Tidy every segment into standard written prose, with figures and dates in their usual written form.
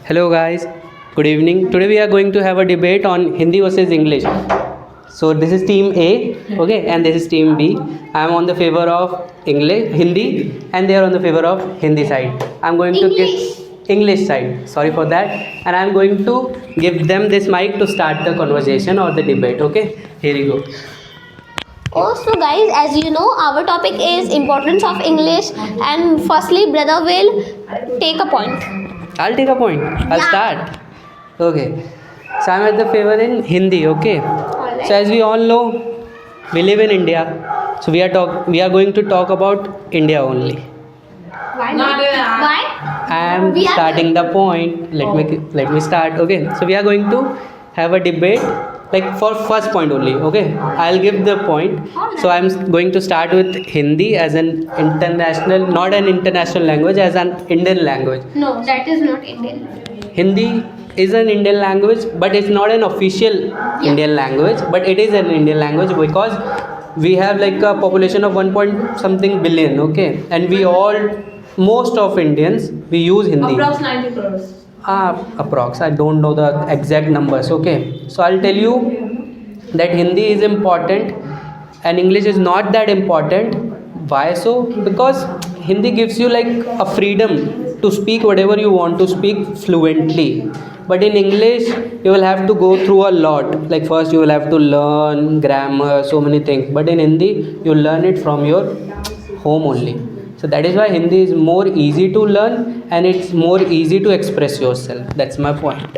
Hello guys, good evening. Today we are going to have a debate on Hindi versus English. So this is team A, okay, and this is team B. I am on the favor of English, Hindi, and they are on the favor of Hindi side. I am going to give English side. Sorry for that. And I am going to give them this mic to start the conversation or the debate. Okay, here you go. Also guys, as you know, our topic is importance of English, and firstly brother will take a point. I'll take a point. I'll start. Okay. So I'm at the favor in Hindi. Okay. Alright. So as we all know, we live in India. So we are going to talk about India only. Why not? Why? I am We are- starting the point. Let me start. Okay. So we are going to have a debate, like for first point only. Okay. I'll give the point. So I'm going to start with Hindi as an international, not an international language, as an Indian language. No, that is not Indian. Hindi is an Indian language, but it's not an official Indian language, but it is an Indian language because we have like a population of 1 point something billion, okay, and we all, most of Indians, we use Hindi. Approx 90 crores. Approx. I don't know the exact numbers, okay. So I'll tell you that Hindi is important and English is not that important. Why so? Because Hindi gives you like a freedom to speak whatever you want to speak fluently. But in English, you will have to go through a lot. Like first you will have to learn grammar, so many things. But in Hindi, you learn it from your home only. So that is why Hindi is more easy to learn and it's more easy to express yourself. That's my point.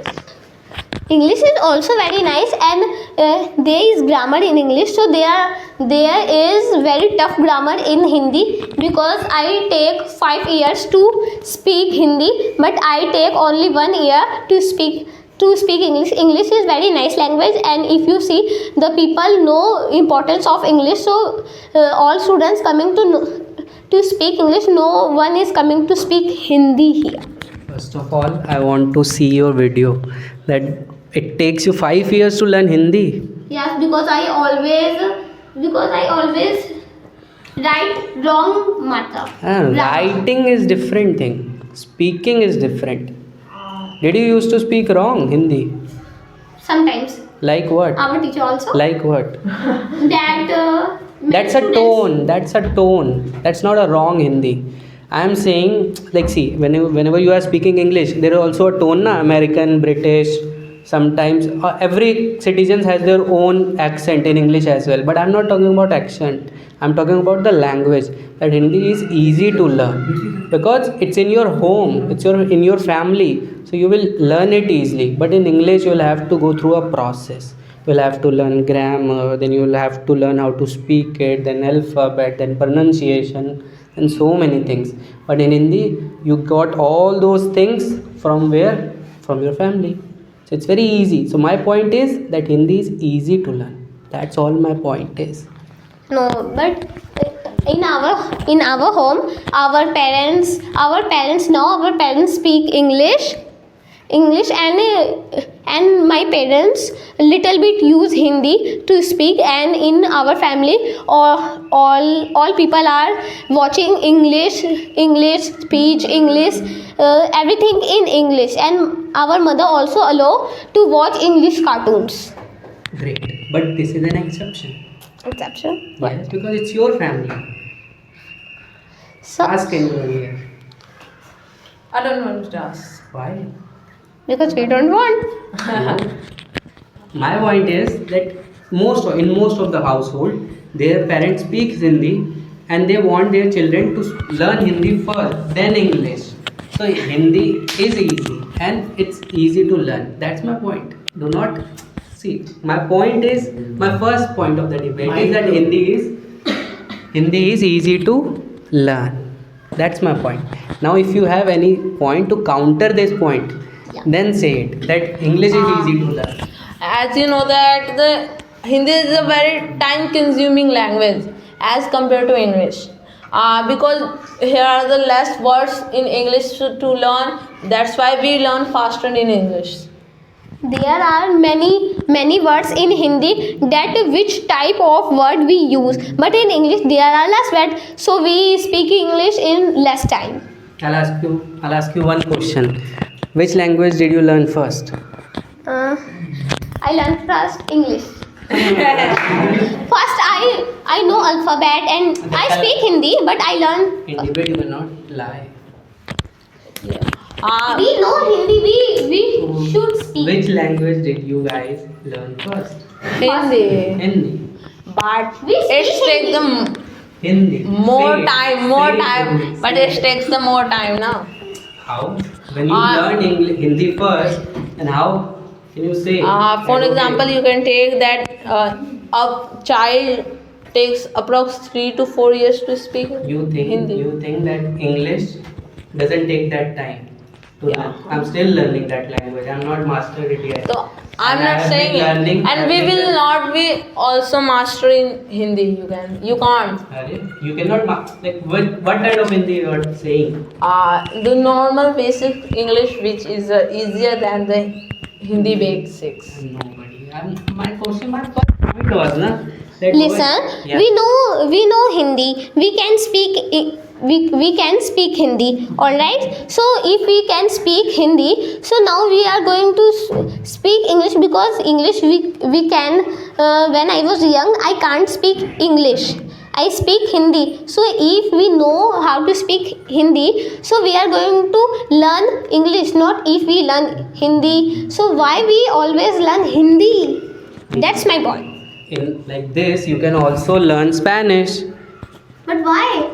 English is also very nice, and there is grammar in English. So there is very tough grammar in Hindi, because I take 5 years to speak Hindi, but I take only 1 year to speak English. English is very nice language, and if you see, the people know importance of English. So all students coming to speak English, no one is coming to speak Hindi here. First of all, I want to see your video that it takes you 5 years to learn Hindi. Yes, because I always write wrong matter. Writing is different thing. Speaking is different. Did you used to speak wrong Hindi? Sometimes Like what? our teacher also Like what? that. That's a tone. That's a tone. That's not a wrong Hindi. I am saying, like, see, whenever you are speaking English, there is also a tone, na? American, British. Sometimes every citizen has their own accent in English as well. But I'm not talking about accent. I'm talking about the language. That Hindi is easy to learn because it's in your home. It's in your family. So you will learn it easily. But in English, you will have to go through a process. You will have to learn grammar. Then you will have to learn how to speak it. Then alphabet. Then pronunciation. And so many things. But in Hindi, you got all those things from where? From your family. So it's very easy. So my point is that Hindi is easy to learn. That's all my point is. No, but in our home, our parents speak English, and my parents little bit use Hindi to speak, and in our family all people are watching English speech, English, everything in English, and our mother also allow to watch English cartoons. Great. But this is an exception. Exception. Why? Because it's your family. So Ask anyone here. I don't want to ask. Why? because we don't want. My point is that in most of the household, their parents speak Hindi and they want their children to learn Hindi first, then English. So Hindi is easy and it's easy to learn. That's my point. Do not see. My point is, my first point of the debate is that Hindi is easy to learn. That's my point. Now, if you have any point to counter this point, then say it that English is easy to learn. As you know that the Hindi is a very time consuming language as compared to English. Because here are the less words in English to learn. That's why we learn faster in English. There are many words in Hindi that which type of word we use, but in English there are less words, so we speak English in less time. I'll ask you one question. Which language did you learn first? I learned first English. First I know alphabet and I speak Hindi, but I learn. In debate, you cannot lie. We know Hindi. We should speak. Which language did you guys learn first? Hindi. Hindi. But We speak it takes the Hindi. more Say it. time. Say it. But Say it it. takes the more time now. How? When you Uh, learn Hindi first, and how can you say? For that, example, okay, you can take that a child takes approx 3 to 4 years to speak you Hindi. think that English doesn't take that time to Yeah. learn. I'm still learning that language. I'm not mastered it yet. So I'm And I not have saying been it. learning- And I've we been will learning. not be also mastering Hindi. You can't. Arey, you cannot like what kind of Hindi you are saying? The normal basic English, which is easier than the Hindi basics. Nobody. My first point was na. that Listen, what- yeah. we know Hindi. We can speak. We can speak Hindi. All right. So if we can speak Hindi, so now we are going to speak English, because English we can. When I was young, I can't speak English. I speak Hindi. So if we know how to speak Hindi, so we are going to learn English. Not if we learn Hindi. So why we always learn Hindi? That's my point. In like this, you can also learn Spanish. But why?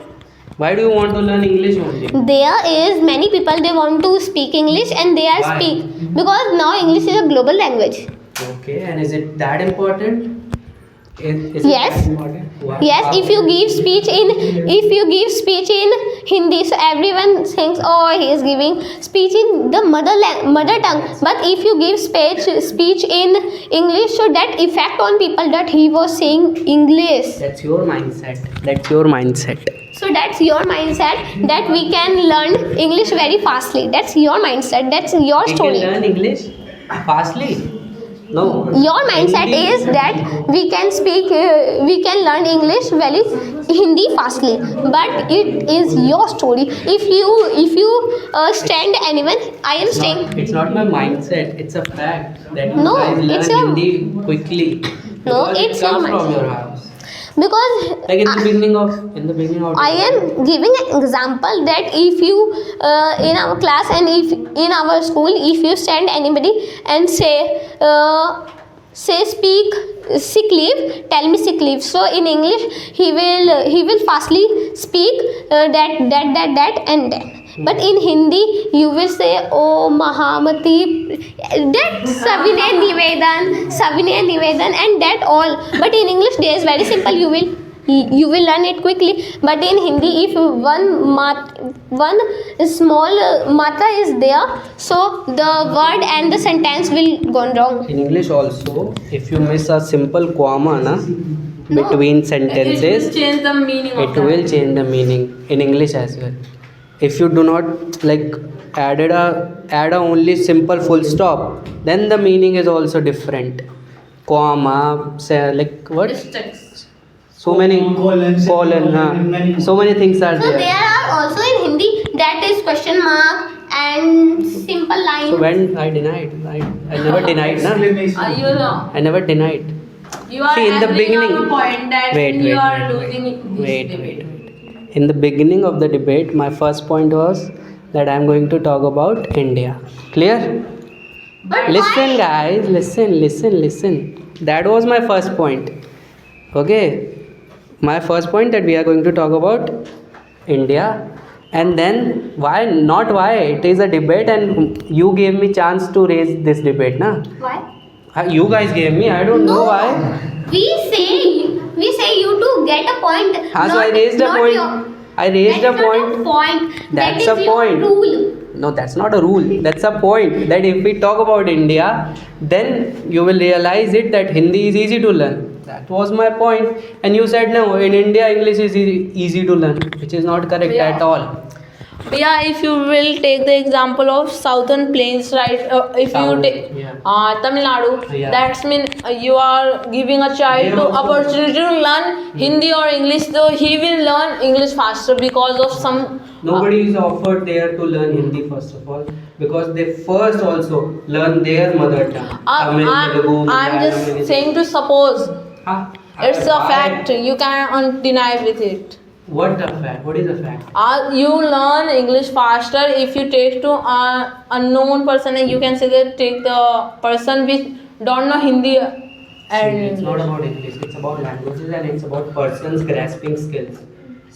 Why do you want to learn English only? There is many people, they want to speak English and they are Why? speak, because now English is a global language. Okay, and is it that important? Is it Yes. that important? Why? Yes, if you give speech in Hindi, so everyone thinks, oh, he is giving speech in the mother tongue. But if you give speech in English, so that effect on people that he was saying English. That's your mindset. That's your mindset. So that's your mindset that we can learn English very fastly. That's your mindset. That's your We story. can learn English fastly. No. Your mindset Hindi- is that we can learn English very Hindi fastly, but it is your story. If you stand anyone, I am It's saying not, it's not my mindset. It's a fact that you No, guys learn it's your- Hindi quickly. No, Because it's it comes your from mindset. your house. because Like in the beginning of I am giving an example that if you in our class and if in our school, if you stand anybody and say speak sick leave, tell me sick leave, so in English he will fastly speak that and that. But in Hindi you will say, oh Mahamati, that Savine Nivedan and that all. But in English there is very simple, you will learn it quickly. But in Hindi, if one small matra is there, so the word and the sentence will go wrong. In English also, if you miss a simple comma na between sentences, It will change the meaning of it that. will change the meaning in English as well. If you do not like add a only simple full stop, then the meaning is also different. Comma, say like what? Mistakes. So many Colon, colon, so many things are So there there. are also in Hindi that is question mark and simple line. So when I denied, I never denied, na? Explanation. You know, I never denied. you are See, in the agreeing on beginning- a point that Wait, you wait, are wait, losing wait, this wait, debate. wait. In the beginning of the debate, my first point was that I am going to talk about India. Clear? But Listen, why? guys, listen. That was my first point. Okay? My first point that we are going to talk about India. And then why? Not why. It is a debate, and you gave me chance to raise this debate, na? Why? You guys gave me. I don't know why. We say you to get a point. So I raised a not point. your- I raised a That's not point. a point. That's that is a your point. Rule. No, that's not a rule. That's a point. That if we talk about India, then you will realize it that Hindi is easy to learn. That was my point. And you said no, in India English is easy to learn, which is not correct Yeah. at all. Yeah, if you will take the example of southern plains, right? If you South, take yeah. Tamil Nadu, Yeah. that's mean you are giving a child They to also- opportunity to learn Hindi or English, so he will learn English faster because of some. Nobody is offered there to learn Hindi first of all, because they first also learn their mother tongue. Tamil, Telugu, I'm Malayalam, just anything. saying to suppose Huh? it's a Why? fact. You can't deny with it. What a fact? What is a fact? You learn English faster if you take to unknown person, and you can say that take the person which don't know Hindi See, and it's not about English, it's about languages and it's about person's grasping skills.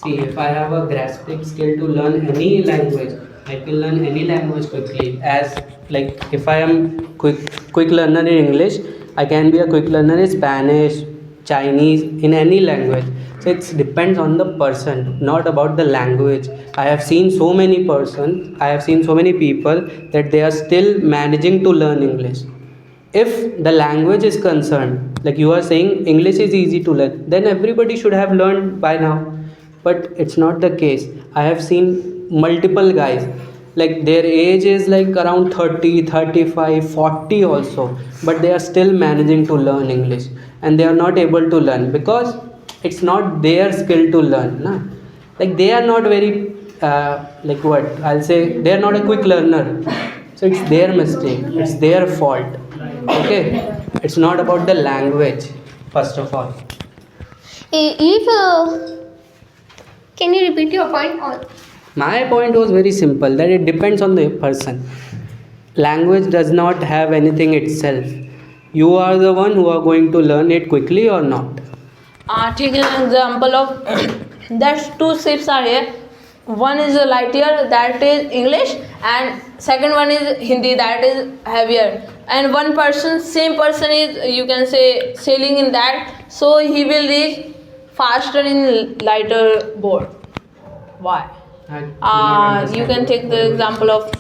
See, if I have a grasping skill to learn any language, I can learn any language quickly. As like if I am quick learner in English, I can be a quick learner in Spanish, Chinese, in any language. So it depends on the person, not about the language. I have seen so many persons, I have seen so many people that they are still managing to learn English. If the language is concerned, like you are saying English is easy to learn, then everybody should have learned by now. But it's not the case. I have seen multiple guys, like their age is like around 30, 35, 40 also, but they are still managing to learn English, and they are not able to learn because it's not their skill to learn, na? Like they are not very like what I'll say, they are not a quick learner, so it's their mistake, it's their fault. Okay, it's not about the language first of all. If can you repeat your point? Or My point was very simple, that it depends on the person. Language does not have anything itself. You are the one who are going to learn it quickly or not. take an example of there's two ships are here. One is a lighter, that is English, and second one is Hindi, that is heavier. And one person, same person is, you can say, sailing in that, so he will reach faster in lighter boat. Why? I do not You understand. can take the example of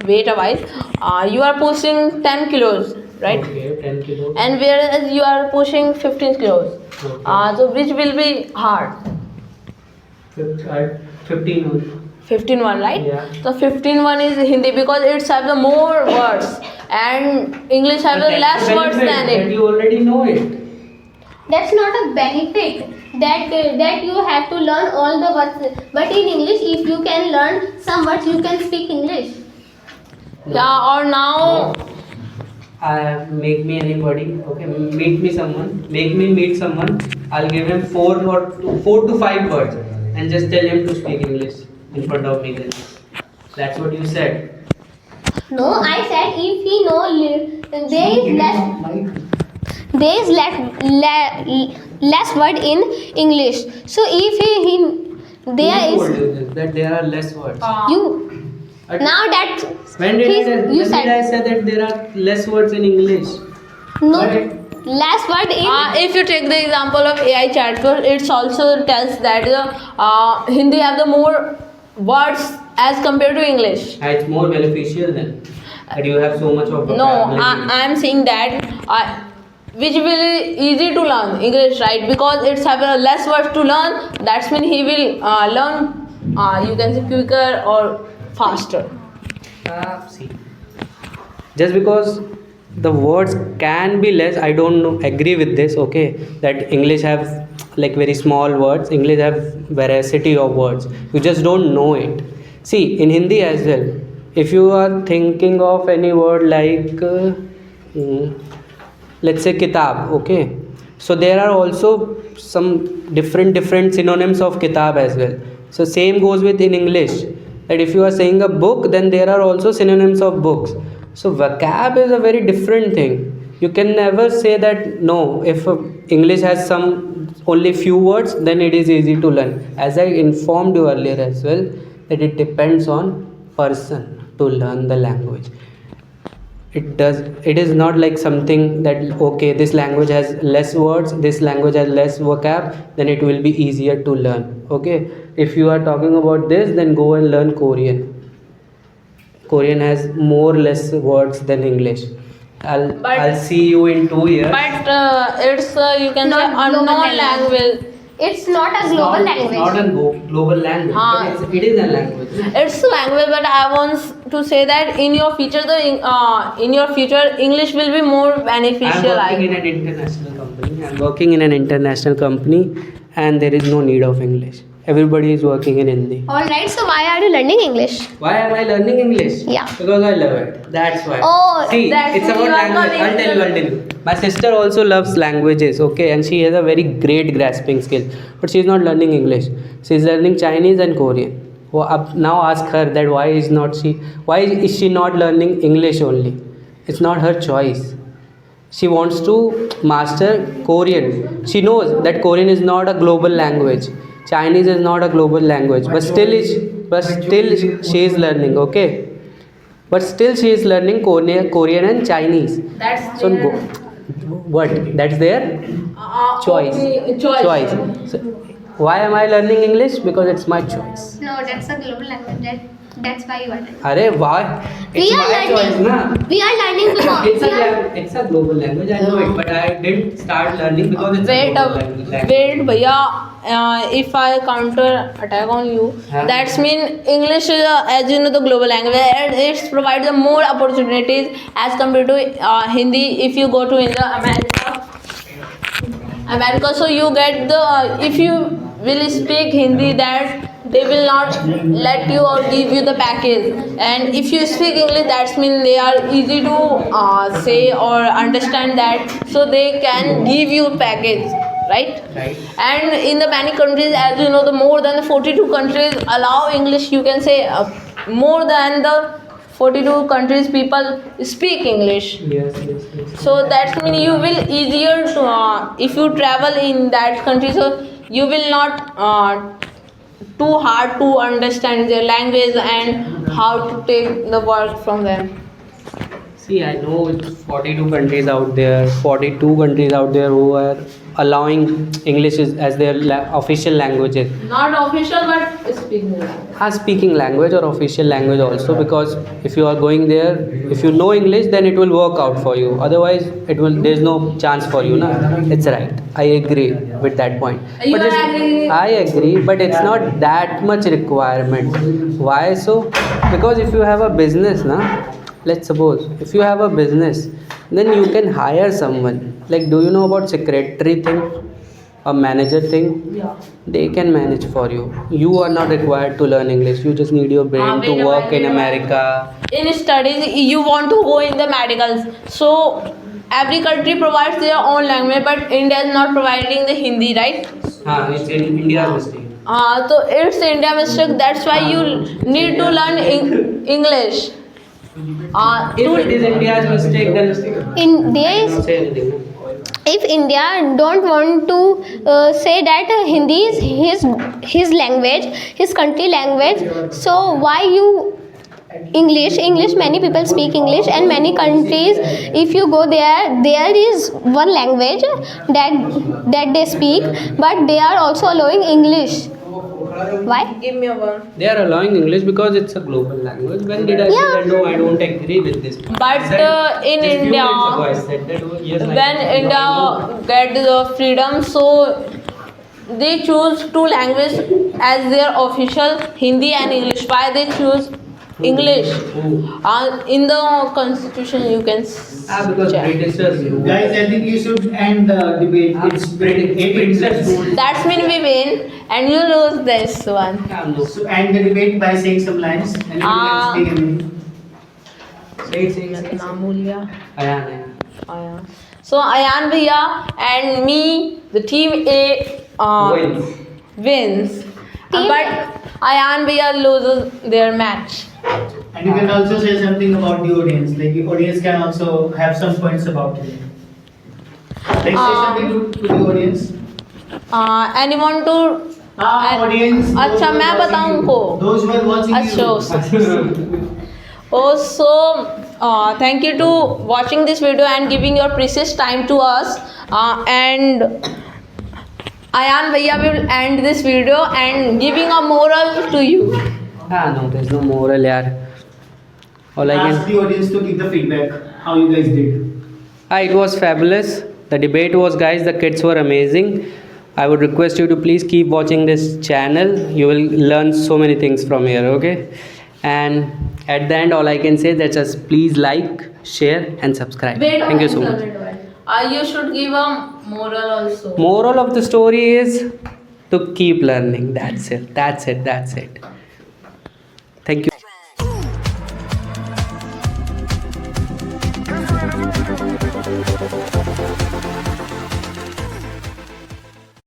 wait a while. You are pushing 10 kilos, right? Okay, 10 kilo. And whereas you are pushing 15 kilos. Okay. So which will be hard? 15 only. 15 one, right? Yeah. So 15 one is Hindi because it's have the more words, and English have But the that's less the words benefit, than that it. you already know it. that's not a benefit that you have to learn all the words. But in English, if you can learn some words, you can speak English. Yeah, or now Make me anybody, okay, meet me someone, make me meet someone, I'll give him 4 to 5 words and just tell him to speak English in front of me then. That's what you said. No, I said if he know there is less word in English. So if he there Who told is you this, that there are less words? you But now that when did he's- when you did said I say that there are less words in English? no But less word in if you take the example of AI chatbot, it also tells that Hindi have the more words as compared to English. it's more beneficial then, that you have so much of No, vocabulary. I am saying that which will easy to learn English, right? Because it's have less words to learn. That's mean he will learn. You can say quicker or faster. See, just because the words can be less, I don't know, agree with this, okay, that English have like very small words, English have variety of words, you just don't know it. See, in Hindi as well, if you are thinking of any word like let's say kitab, okay, so there are also some different synonyms of kitab as well. So same goes with in English, that if you are saying a book, then there are also synonyms of books. So vocab is a very different thing. You can never say that no, if English has some only few words, then it is easy to learn. As I informed you earlier as well, that it depends on person to learn the language. It is not like something that okay, this language has less words, this language has less vocab, then it will be easier to learn. Okay, if you are talking about this, then go and learn Korean. Korean has more less words than English. I'll see you in 2 years. But it's you can say Not unknown global language. It's not a global It's language. not a global language, हाँ. but it is a language. It's a language, but I want to say that in your future, English will be more I'm beneficial. working in an international company. I'm working in an international company, and there is no need of English. Everybody is working in Hindi. Alright, so why are you learning English? Why am I learning English? Yeah. Because I love it. That's why. Oh, See, that's it's why about you are language. calling I'll tell you. My sister also loves languages, okay, and she has a very great grasping skill. But she's not learning English. She's learning Chinese and Korean. Now ask her that why is she not learning English only? It's not her choice. She wants to master Korean. She knows that Korean is not a global language. Chinese is not a global language, but still she is learning, okay? But still she is learning Korean and Chinese. That's So their, go. What? That's their choice. okay, Choice. So, why am I learning English? Because it's my choice. No, that's a global language. That's why you are learning.Are why? It's We are my choice, learning. na. We are learning because It's a global language. I know it, but I didn't start learning because it's Wait, a global language. wait, bhaiya. If I counter attack on you, Huh? that's mean English is, as you know, the global language. And it provides the more opportunities as compared to Hindi. If you go to America, so you get the if you will speak Hindi, that they will not let you or give you the package. And if you speak English, that's mean they are easy to say or understand that, so they can give you package, right? Right. And in the many countries, as you know, the more than the 42 countries allow English. You can say more than the 42 countries people speak English. Yes. So that means you will easier to if you travel in that country, so you will not too hard to understand their language and how to take the work from them. See, I know it's 42 countries out there who are allowing English as their official languages. Not official, but speaking language. Speaking language or official language also, because if you are going there, if you know English, then it will work out for you. Otherwise, there's no chance for you, na. It's right. I agree with that point. You But are agree? I agree, but it's not that much requirement. Why so? Because if you have a business, na, let's suppose if you have a business, then you can hire someone. Like, do you know about secretary thing, a manager thing? Yeah. They can manage for you. You are not required to learn English. You just need your brain to wait, work wait, in wait. America. In studies, you want to go in the medicals, so every country provides their own language, but India is not providing the Hindi, right? It's in India's mistake. So it's India mistake. That's why you need to learn English. If it is India's mistake, then in there I is cannot say anything. if India don't want to say that Hindi is his language, his country language, so why you English many people speak English, and many countries if you go there is one language that they speak, but they are also allowing English. Why? Give me a one. They are allowing English because it's a global language. When did I say Yeah. that? No, I don't agree with this. But, I said in just few India, minutes ago I said that, oh, yes, I When agree. India get the freedom, so they choose two languages as their official, Hindi and English. Why they choose English? In the constitution you can Because check. Britishers. Guys, I think you should end the debate. It's British. That's mean we win and you lose this one. No. So end the debate by saying some lines. And you Ah. can speak anything. Say. नाम भूल गया. Ayan. So Ayan bhaiya and me, the team A wins. Team But Ayan bhaiya loses their match. And you can also say something about the audience. Like the audience can also have some points about it. Like say something to the audience. Anyone to Audience. those अच्छा who are मैं watching बताऊं you. उनको. Those who are watching अच्छा. you. So thank you to watching this video and giving your precious time to us. And Ayan bhaiya will end this video and giving a moral to you. No, there's no moral, yaar. All I Ask can. the audience to give the feedback how you guys did. It was fabulous. The debate was, guys, the kids were amazing. I would request you to please keep watching this channel. You will learn so many things from here, okay? And at the end, all I can say that just please like, share, and subscribe. Thank you so much. You should give a moral also. Moral of the story is to keep learning. That's it. That's it. That's it. Thank you.